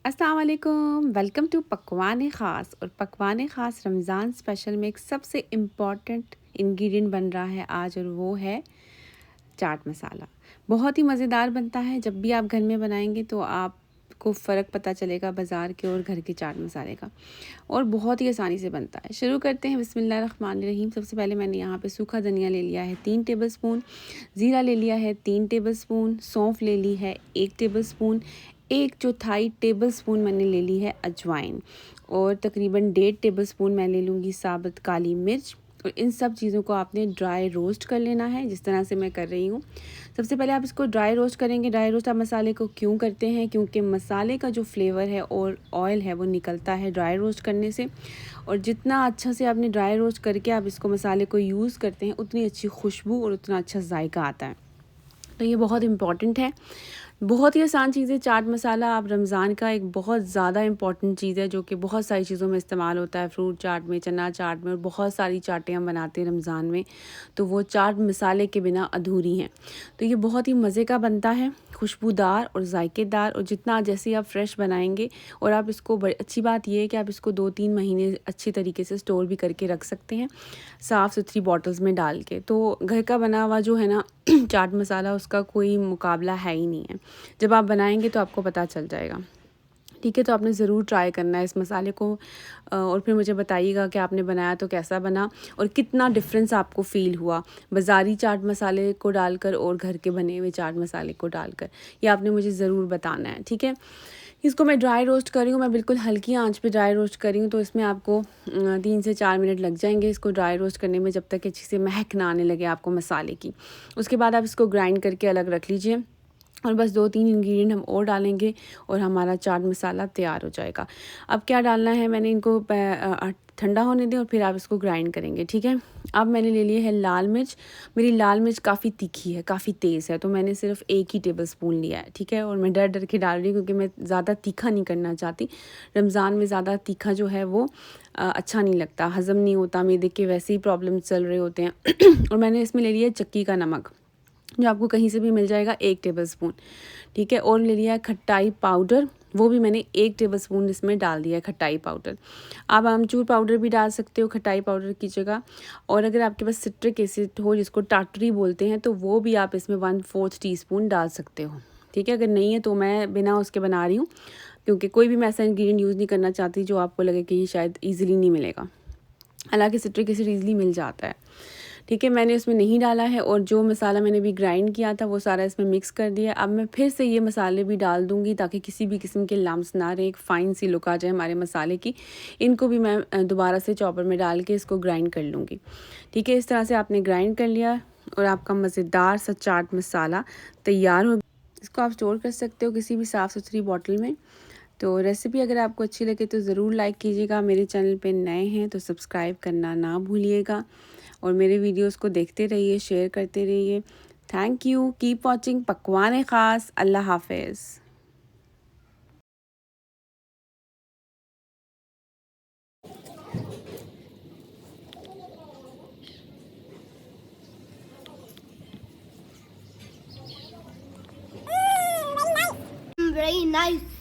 अस्सलाम वालेकुम, welcome to पकवान ख़ास। और पकवान ख़ास रमज़ान स्पेशल में एक सबसे इम्पॉर्टेंट इंग्रेडिएंट बन रहा है आज, और वो है चाट मसाला। बहुत ही मज़ेदार बनता है। जब भी आप घर में बनाएंगे तो आपको फ़र्क पता चलेगा बाज़ार के और घर के चाट मसाले का, और बहुत ही आसानी से बनता है। शुरू करते हैं। बिस्मिल्लाहिर्रहमानिर्रहीम। सबसे पहले मैंने यहाँ पे सूखा धनिया ले लिया है 3 टेबलस्पून, ज़ीरा ले लिया है 3 टेबलस्पून, सौंफ ले ली है 1 टेबलस्पून, 1/4 टेबलस्पून मैंने ले ली है अजवाइन, और तकरीबन 1.5 टेबलस्पून मैं ले लूँगी साबुत काली मिर्च। और इन सब चीज़ों को आपने ड्राई रोस्ट कर लेना है, जिस तरह से मैं कर रही हूँ। सबसे पहले आप इसको ड्राई रोस्ट करेंगे। ड्राई रोस्ट आप मसाले को क्यों करते हैं? क्योंकि मसाले का जो फ्लेवर है और ऑयल है वो निकलता है ड्राई रोस्ट करने से, और जितना अच्छा से आपने ड्राई रोस्ट करके आप इसको मसाले को यूज़ करते हैं, उतनी अच्छी खुशबू और उतना अच्छा जायका आता है। तो ये बहुत इम्पॉर्टेंट है। बहुत ही आसान चीज़ है चाट मसाला। आप रमज़ान का एक बहुत ज़्यादा इम्पॉर्टेंट चीज़ है, जो कि बहुत सारी चीज़ों में इस्तेमाल होता है। फ्रूट चाट में, चना चाट में, और बहुत सारी चाटें हम बनाते हैं रमज़ान में, तो वो चाट मसाले के बिना अधूरी हैं। तो ये बहुत ही मज़े का बनता है, खुशबूदार और जायकेदार। और जितना जैसे आप फ्रेश बनाएंगे, और आप इसको अच्छी बात ये है कि आप इसको 2-3 महीने अच्छी तरीके से स्टोर भी करके रख सकते हैं, साफ़ सुथरी बॉटल्स में डाल के। तो घर का बना हुआ जो है ना चाट मसाला, उसका कोई मुकाबला है ही नहीं है। जब आप बनाएंगे तो आपको पता चल जाएगा। ठीक है, तो आपने ज़रूर ट्राई करना है इस मसाले को, और फिर मुझे बताइएगा कि आपने बनाया तो कैसा बना और कितना डिफरेंस आपको फ़ील हुआ बाज़ारी चाट मसाले को डालकर और घर के बने हुए चाट मसाले को डालकर। ये आपने मुझे ज़रूर बताना है। ठीक है, इसको मैं ड्राई रोस्ट कर रही हूँ। मैं बिल्कुल हल्की आंच पे ड्राई रोस्ट कर रही हूँ, तो इसमें आपको 3 से 4 मिनट लग जाएंगे इसको ड्राई रोस्ट करने में, जब तक अच्छी से महक ना आने लगे आपको मसाले की। उसके बाद आप इसको ग्राइंड करके अलग रख लीजिए, और बस 2-3 इंग्रेडिएंट हम और डालेंगे और हमारा चाट मसाला तैयार हो जाएगा। अब क्या डालना है, मैंने इनको ठंडा होने दें और फिर आप इसको ग्राइंड करेंगे। ठीक है, अब मैंने ले लिया है लाल मिर्च। मेरी लाल मिर्च काफ़ी तीखी है, काफ़ी तेज़ है, तो मैंने सिर्फ 1 ही टेबलस्पून लिया है। ठीक है, और मैं डर डर के डाल रही हूँ क्योंकि मैं ज़्यादा तीखा नहीं करना चाहती। रमज़ान में ज़्यादा तीखा जो है वो अच्छा नहीं लगता, हज़म नहीं होता, मैदे के वैसे ही प्रॉब्लम चल रहे होते हैं। और मैंने इसमें ले लिया चक्की का नमक, जो आपको कहीं से भी मिल जाएगा, 1 टेबलस्पून। ठीक है, और ले लिया है खट्टाई पाउडर, वो भी मैंने 1 टेबलस्पून इसमें डाल दिया है खट्टाई पाउडर। आप आमचूर पाउडर भी डाल सकते हो खट्टाई पाउडर की जगह, और अगर आपके पास सिट्रिक एसिड हो, जिसको टाटरी बोलते हैं, तो वो भी आप इसमें 1/4 टीस्पून डाल सकते हो। ठीक है, अगर नहीं है तो मैं बिना उसके बना रही हूँ, क्योंकि कोई भी मैं ऐसा इंग्रेडिएंट यूज़ नहीं करना चाहती जो आपको लगे कि ये शायद ईज़िली नहीं मिलेगा। हालाँकि सिट्रिक एसिड ईज़िली मिल जाता है। ठीक है, मैंने इसमें नहीं डाला है, और जो मसाला मैंने भी ग्राइंड किया था वो सारा इसमें मिक्स कर दिया। अब मैं फिर से ये मसाले भी डाल दूँगी, ताकि किसी भी किस्म के लम्स ना रहे, एक फ़ाइन सी लुक आ जाए हमारे मसाले की। इनको भी मैं दोबारा से चॉपर में डाल के इसको ग्राइंड कर लूँगी। ठीक है, इस तरह से आपने ग्राइंड कर लिया और आपका मज़ेदार सा चाट मसाला तैयार हो। इसको आप स्टोर कर सकते हो किसी भी साफ़ सुथरी बॉटल में। तो रेसिपी अगर आपको अच्छी लगे तो ज़रूर लाइक कीजिएगा। मेरे चैनल पे नए हैं तो सब्सक्राइब करना ना भूलिएगा, और मेरे वीडियोस को देखते रहिए, शेयर करते रहिए। थैंक यू, कीप वॉचिंग पकवान ख़ास। अल्लाह हाफिज़। Very nice.